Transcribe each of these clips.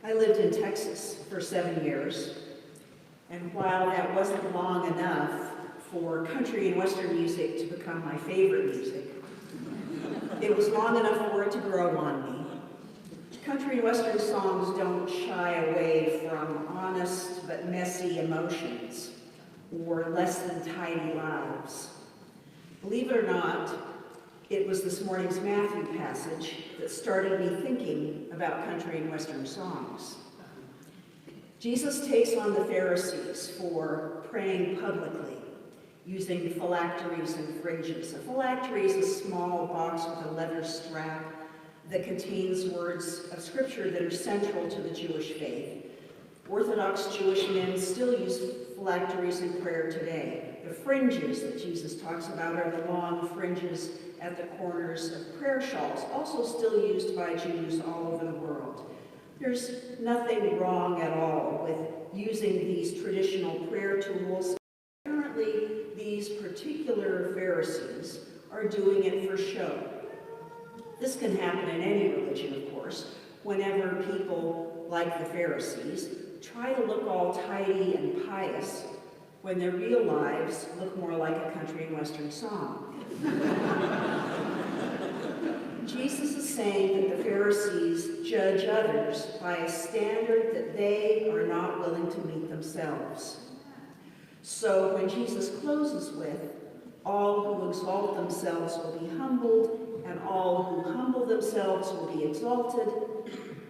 I lived in Texas for 7 years, and while that wasn't long enough for country and western music to become my favorite music, it was long enough for it to grow on me. Country and western songs don't shy away from honest but messy emotions or less than tidy lives. Believe it or not, it was this morning's Matthew passage that started me thinking about country and western songs. Jesus takes on the Pharisees for praying publicly, using phylacteries and fringes. A phylactery is a small box with a leather strap that contains words of scripture that are central to the Jewish faith. Orthodox Jewish men still use phylacteries in prayer today. The fringes that Jesus talks about are the long fringes at the corners of prayer shawls, also still used by Jews all over the world. There's nothing wrong at all with using these traditional prayer tools. Apparently, these particular Pharisees are doing it for show. This can happen in any religion, of course, whenever people, like the Pharisees, try to look all tidy and pious when their real lives look more like a country and western song. Jesus is saying that the Pharisees judge others by a standard that they are not willing to meet themselves. So when Jesus closes with, "All who exalt themselves will be humbled, and all who humble themselves will be exalted,"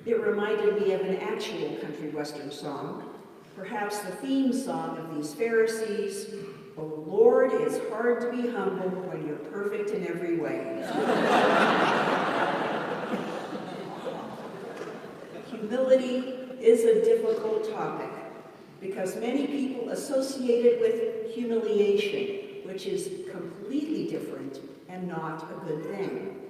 it reminded me of an actual country western song, perhaps the theme song of these Pharisees. "Oh Lord, it's hard to be humble when you're perfect in every way." Humility is a difficult topic because many people associate it with humiliation, which is completely different and not a good thing.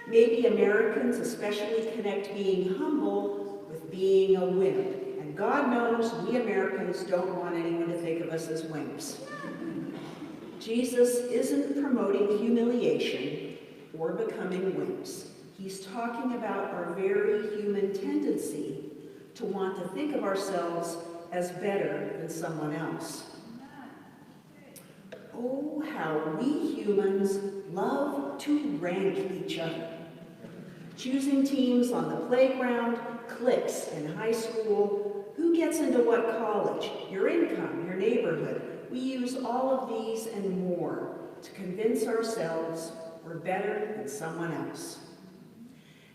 Maybe Americans especially connect being humble with being a wimp, and God knows we Americans don't want anyone to think of us as wimps. Jesus isn't promoting humiliation or becoming wimps. He's talking about our very human tendency to want to think of ourselves as better than someone else. Oh, how we humans love to rank each other. Choosing teams on the playground, cliques in high school, who gets into what college, your income, your neighborhood. We use all of these and more to convince ourselves we're better than someone else.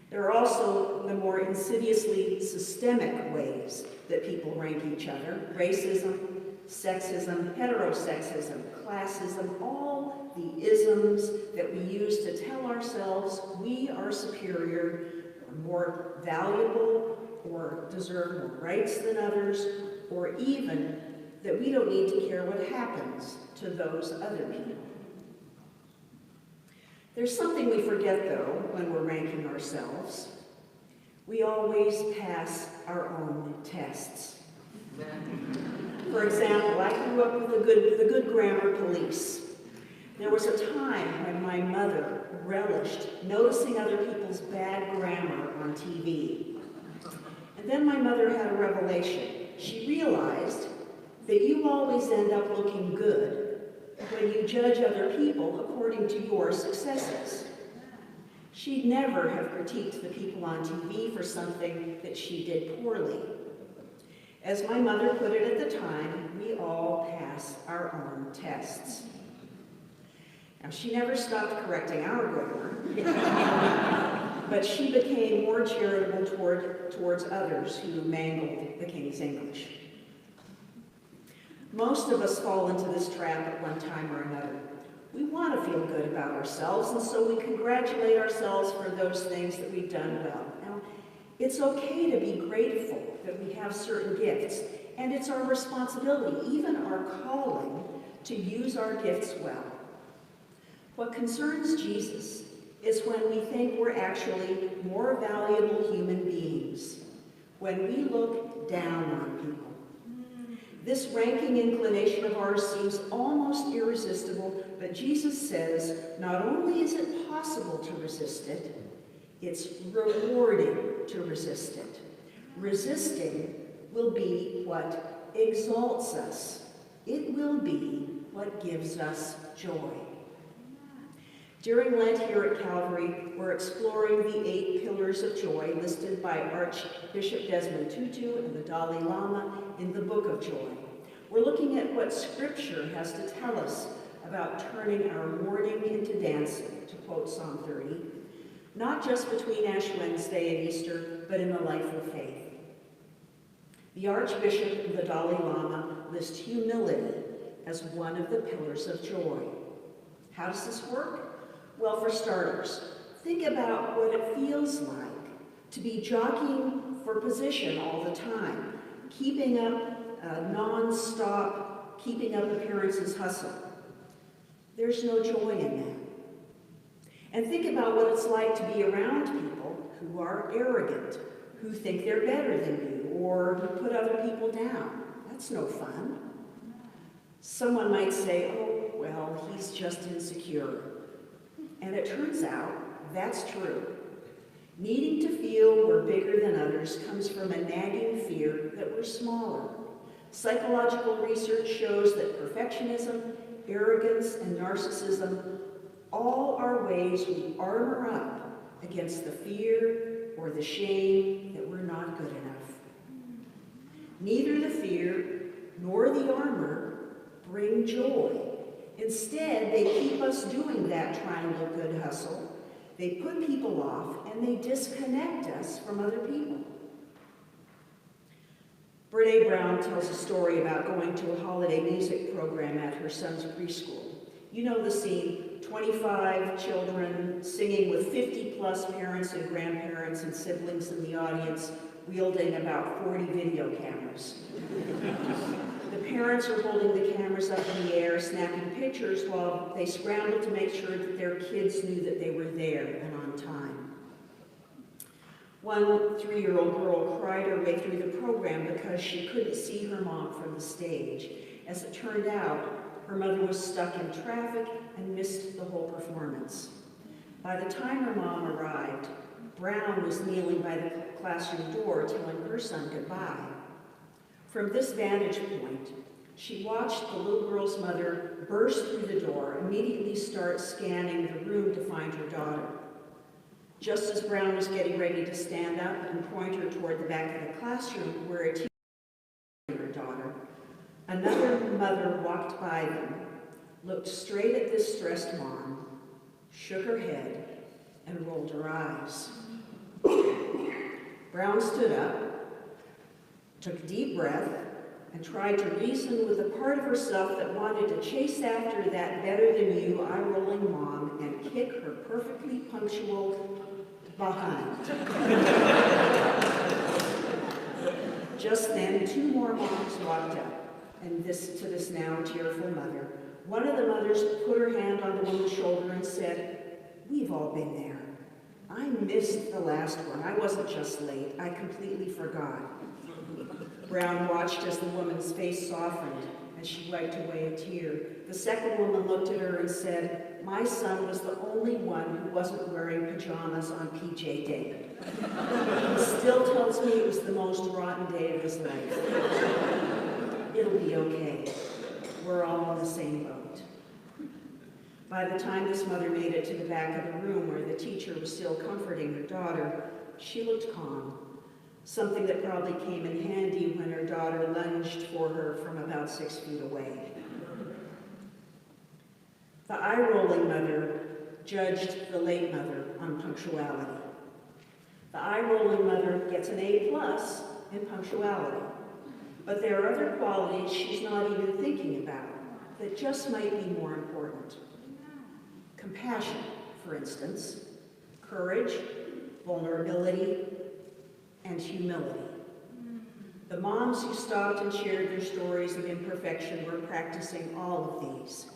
There are also the more insidiously systemic ways that people rank each other: racism, sexism, heterosexism, classism, all the isms that we use to tell ourselves we are superior, or more valuable, or deserve more rights than others, or even that we don't need to care what happens to those other people. There's something we forget, though, when we're ranking ourselves. We always pass our own tests. For example, I grew up with the good grammar police. There was a time when my mother relished noticing other people's bad grammar on TV. And then my mother had a revelation. She realized that you always end up looking good when you judge other people according to your successes. She'd never have critiqued the people on TV for something that she did poorly. As my mother put it at the time, we all pass our own tests. Now, she never stopped correcting our grammar, but she became more charitable towards others who mangled the King's English. Most of us fall into this trap at one time or another. We want to feel good about ourselves, and so we congratulate ourselves for those things that we've done well. Now, it's okay to be grateful that we have certain gifts, and it's our responsibility, even our calling, to use our gifts well. What concerns Jesus is when we think we're actually more valuable human beings, when we look down on people. This ranking inclination of ours seems almost irresistible, but Jesus says not only is it possible to resist it, it's rewarding to resist it. Resisting will be what exalts us. It will be what gives us joy. During Lent here at Calvary, we're exploring the 8 pillars of joy listed by Archbishop Desmond Tutu and the Dalai Lama in the Book of Joy. We're looking at what Scripture has to tell us about turning our mourning into dancing, to quote Psalm 30, not just between Ash Wednesday and Easter, but in the life of faith. The Archbishop and the Dalai Lama list humility as one of the pillars of joy. How does this work? Well, for starters, think about what it feels like to be jockeying for position all the time, keeping up non-stop, keeping up appearances hustle. There's no joy in that. And think about what it's like to be around people who are arrogant, who think they're better than you, or who put other people down. That's no fun. Someone might say, oh, well, he's just insecure. And it turns out that's true. Needing to feel we're bigger than others comes from a nagging fear that we're smaller. Psychological research shows that perfectionism, arrogance, and narcissism all are ways we armor up against the fear or the shame that we're not good enough. Neither the fear nor the armor bring joy. Instead, they keep us doing that trying to look good hustle. They put people off and they disconnect us from other people. Brene Brown tells a story about going to a holiday music program at her son's preschool. You know the scene, 25 children singing with 50-plus parents and grandparents and siblings in the audience, wielding about 40 video cameras. The parents are holding the cameras up in the air, snapping pictures while they scramble to make sure that their kids knew that they were there and on time. One 3-year-old girl cried her way through the program because she couldn't see her mom from the stage. As it turned out, her mother was stuck in traffic and missed the whole performance. By the time her mom arrived, Brown was kneeling by the classroom door telling her son goodbye. From this vantage point, she watched the little girl's mother burst through the door, immediately start scanning the room to find her daughter. Just as Brown was getting ready to stand up and point her toward the back of the classroom where a teacher was her daughter, another mother walked by them, looked straight at this stressed mom, shook her head, and rolled her eyes. Brown stood up, took a deep breath, and tried to reason with the part of herself that wanted to chase after that better-than-you, eye-rolling mom and kick her perfectly punctual behind. Just then, 2 more moms walked up, and to this now tearful mother. One of the mothers put her hand on the woman's shoulder and said, "We've all been there. I missed the last one. I wasn't just late. I completely forgot." Brown watched as the woman's face softened and she wiped away a tear. The second woman looked at her and said, "My son was the only one who wasn't wearing pajamas on PJ Day. He still tells me it was the most rotten day of his life. It'll be okay. We're all in the same boat." By the time this mother made it to the back of the room where the teacher was still comforting her daughter, she looked calm, something that probably came in handy when her daughter lunged for her from about 6 feet away. The eye-rolling mother judged the late mother on punctuality. The eye-rolling mother gets an A+ in punctuality, but there are other qualities she's not even thinking about that just might be more important. Compassion, for instance, courage, vulnerability, and humility. The moms who stopped and shared their stories of imperfection were practicing all of these.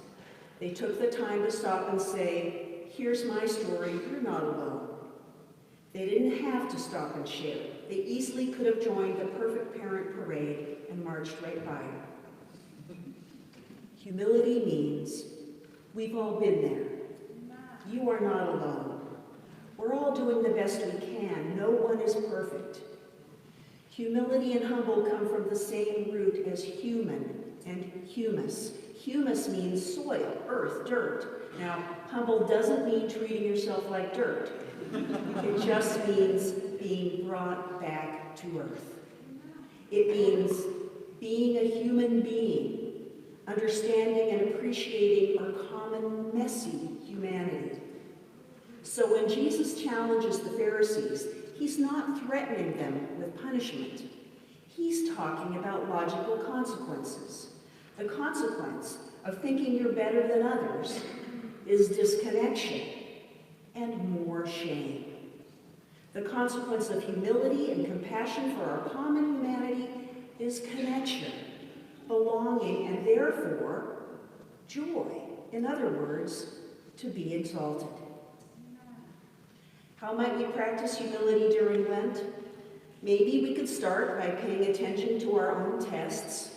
They took the time to stop and say, "Here's my story, you're not alone." They didn't have to stop and share. They easily could have joined the perfect parent parade and marched right by her. Humility means we've all been there. You are not alone. We're all doing the best we can. No one is perfect. Humility and humble come from the same root as human and humus. Humus means soil, earth, dirt. Now, humble doesn't mean treating yourself like dirt. It just means being brought back to earth. It means being a human being, understanding and appreciating our common messy humanity. So when Jesus challenges the Pharisees, he's not threatening them with punishment. He's talking about logical consequences. The consequence of thinking you're better than others is disconnection and more shame. The consequence of humility and compassion for our common humanity is connection, belonging, and therefore joy. In other words, to be exalted. How might we practice humility during Lent? Maybe we could start by paying attention to our own tests,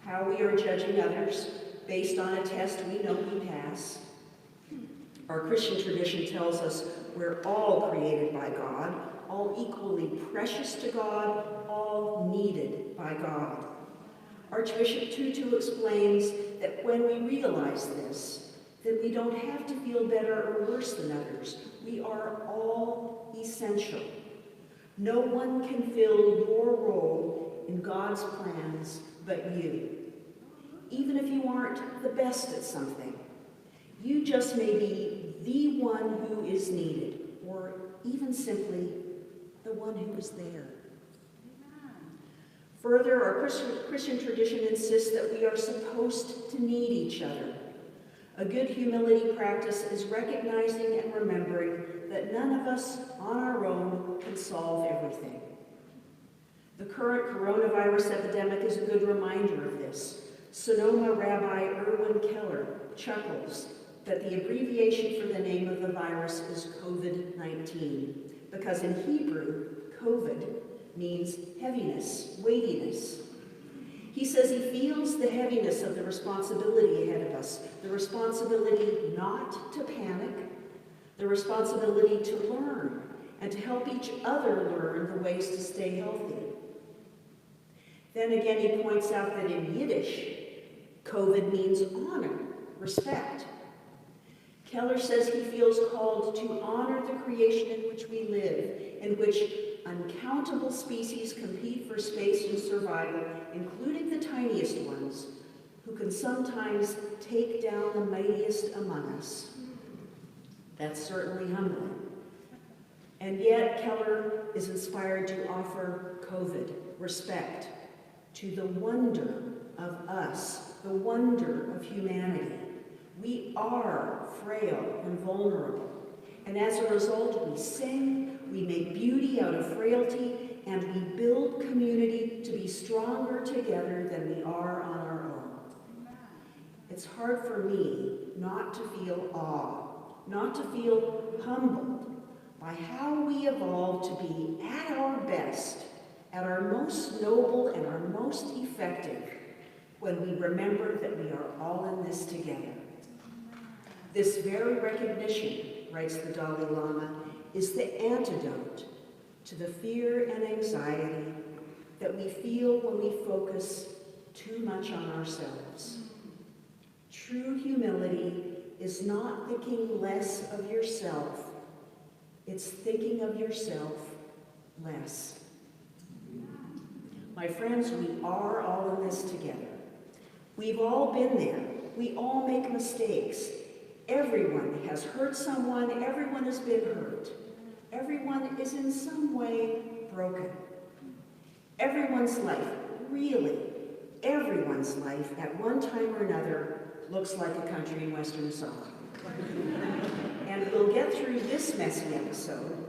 how we are judging others based on a test we know we pass. Our Christian tradition tells us we're all created by God, all equally precious to God, all needed by God. Archbishop Tutu explains that when we realize this, then we don't have to feel better or worse than others. We are all essential. No one can fill your role in God's plans but you. Even if you aren't the best at something, you just may be the one who is needed, or even simply the one who is there. Further, our Christian tradition insists that we are supposed to need each other. A good humility practice is recognizing and remembering that none of us on our own can solve everything. The current coronavirus epidemic is a good reminder of this. Sonoma Rabbi Erwin Keller chuckles that the abbreviation for the name of the virus is COVID-19, because in Hebrew, COVID means heaviness, weightiness. He says he feels the heaviness of the responsibility ahead of us, the responsibility not to panic, the responsibility to learn and to help each other learn the ways to stay healthy. Then again, he points out that in Yiddish, COVID means honor, respect. Keller says he feels called to honor the creation in which we live, in which uncountable species compete for space and survival, including the tiniest ones, who can sometimes take down the mightiest among us. That's certainly humbling. And yet, Keller is inspired to offer COVID respect to the wonder of us, the wonder of humanity. We are frail and vulnerable, and as a result, we sing, we make beauty out of frailty, and we build community to be stronger together than we are on our own. It's hard for me not to feel awe, not to feel humbled by how we evolved to be at our best, at our most noble and our most effective, when we remember that we are all in this together. This very recognition, writes the Dalai Lama, is the antidote to the fear and anxiety that we feel when we focus too much on ourselves. True humility is not thinking less of yourself, it's thinking of yourself less. My friends, we are all in this together. We've all been there. We all make mistakes. Everyone has hurt someone. Everyone has been hurt. Everyone is in some way broken. Everyone's life, really, everyone's life at one time or another looks like a country and western song. And we'll get through this messy episode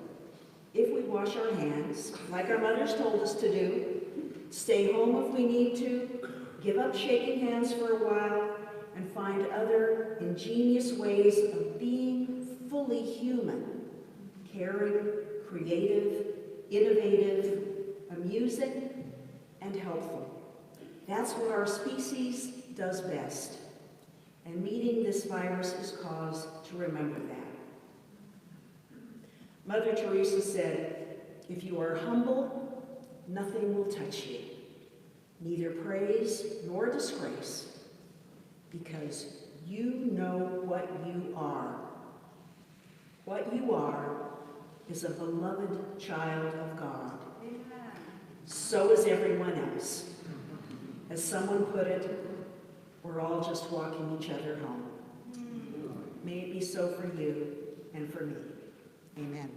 if we wash our hands, like our mothers told us to do, stay home if we need to, give up shaking hands for a while, and find other ingenious ways of being fully human, caring, creative, innovative, amusing, and helpful. That's what our species does best. And meeting this virus is cause to remember that. Mother Teresa said, if you are humble, nothing will touch you, neither praise nor disgrace, because you know what you are. What you are is a beloved child of God. Amen. So is everyone else. As someone put it, we're all just walking each other home. May it be so for you and for me. Amen.